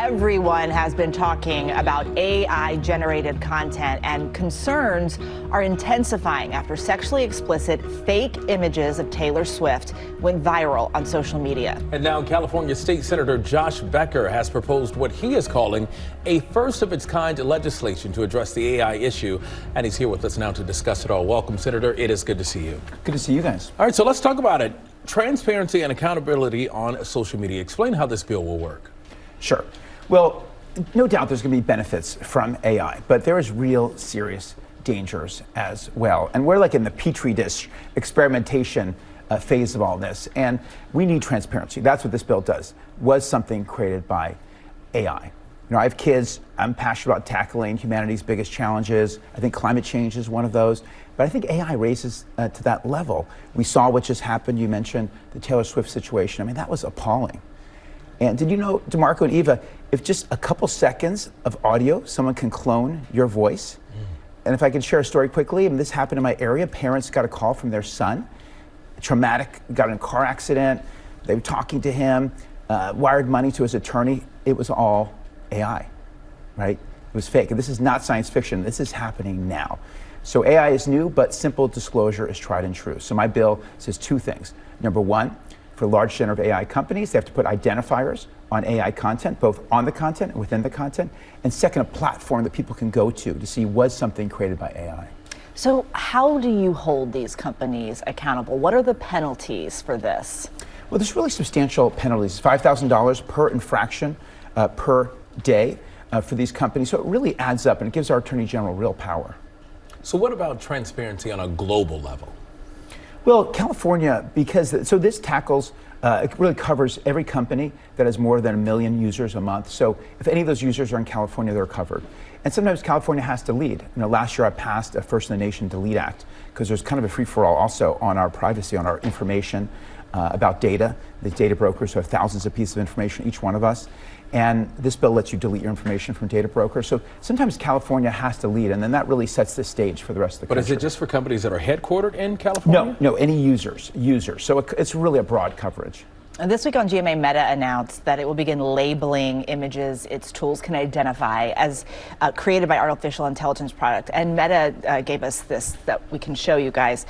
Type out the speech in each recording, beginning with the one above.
Everyone has been talking about AI-generated content, and concerns are intensifying after sexually explicit fake images of Taylor Swift went viral on social media. And now California State Senator Josh Becker has proposed what he is calling a first-of-its-kind legislation to address the AI issue, and he's here with us now to discuss it all. Welcome, Senator. It is good to see you. Good to see you guys. All right, so let's talk about it. Transparency and accountability on social media. Explain how this bill will work. Sure. Well, no doubt there's going to be benefits from AI, but there is real serious dangers as well. And we're like in the petri dish experimentation phase of all this, and we need transparency. That's what this bill does. Was something created by AI? You know, I have kids. I'm passionate about tackling humanity's biggest challenges. I think climate change is one of those. But I think AI raises to that level. We saw what just happened. You mentioned the Taylor Swift situation. I mean, that was appalling. And did you know, DeMarco and Eva, if just a couple seconds of audio, someone can clone your voice? And if I can share a story quickly, I mean, this happened in my area. Parents got a call from their son, traumatic, got in a car accident. They were talking to him, wired money to his attorney. It was all AI, right? It was fake. And this is not science fiction. This is happening now. So AI is new, but simple disclosure is tried and true. So my bill says two things. Number one, for large generative AI companies, they have to put identifiers on AI content, both on the content and within the content. And second, a platform that people can go to see was something created by AI. So how do you hold these companies accountable? What are the penalties for this? Well, there's really substantial penalties, $5,000 per infraction per day for these companies. So it really adds up, and it gives our Attorney General real power. So what about transparency on a global level? Well, California, so this tackles, it really covers every company that has more than 1 million users a month. So if any of those users are in California, they're covered. And sometimes California has to lead. You know, last year I passed a First in the Nation Delete Act because there's kind of a free-for-all also on our privacy, on our information about data. The data brokers have thousands of pieces of information, each one of us. And this bill lets you delete your information from data brokers. So sometimes California has to lead, and then that really sets the stage for the rest of the country. But is it just for companies that are headquartered in California? No, any users. So it's really a broad coverage. And this week on GMA, Meta announced that it will begin labeling images its tools can identify as created by artificial intelligence product. And Meta gave us this that we can show you guys.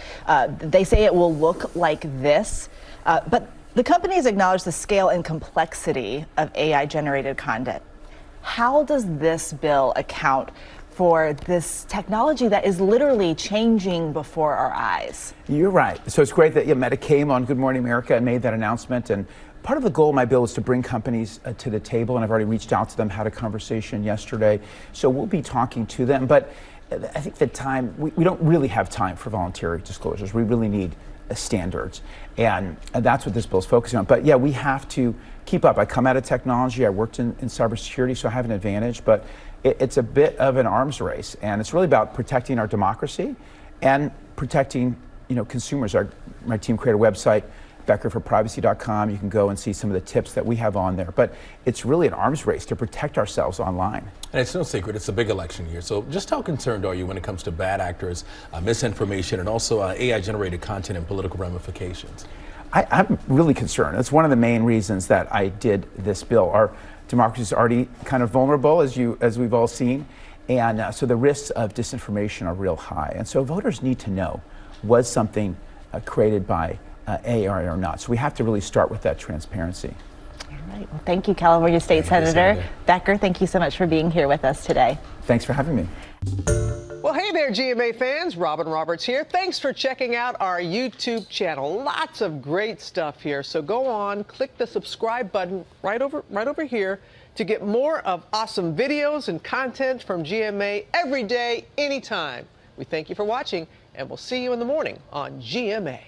They say it will look like this, but the companies acknowledge the scale and complexity of AI-generated content. How does this bill account for this technology that is literally changing before our eyes? You're right. So it's great that Meta came on Good Morning America and made that announcement. And part of the goal of my bill is to bring companies to the table, and I've already reached out to them, had a conversation yesterday. So we'll be talking to them. But I think we don't really have time for voluntary disclosures. We really need standards, and that's what this bill is focusing on. But yeah, we have to keep up. I come out of technology. I worked in cybersecurity, so I have an advantage. But it's a bit of an arms race, and it's really about protecting our democracy and protecting, consumers. My team created a website, beckerforprivacy.com. You can go and see some of the tips that we have on there. But it's really an arms race to protect ourselves online. And it's no secret, it's a big election year. So just how concerned are you when it comes to bad actors, misinformation, and also AI-generated content and political ramifications? I'm really concerned. That's one of the main reasons that I did this bill. Our democracy is already kind of vulnerable, as we've all seen. And so the risks of disinformation are real high. And so voters need to know, was something created by AI or not? So we have to really start with that transparency. All right. Well, thank you, California State Senator Becker. Thank you so much for being here with us today. Thanks for having me. Well, hey there, GMA fans. Robin Roberts here. Thanks for checking out our YouTube channel. Lots of great stuff here. So go on, click the subscribe button right over here to get more of awesome videos and content from GMA every day, anytime. We thank you for watching, and we'll see you in the morning on GMA.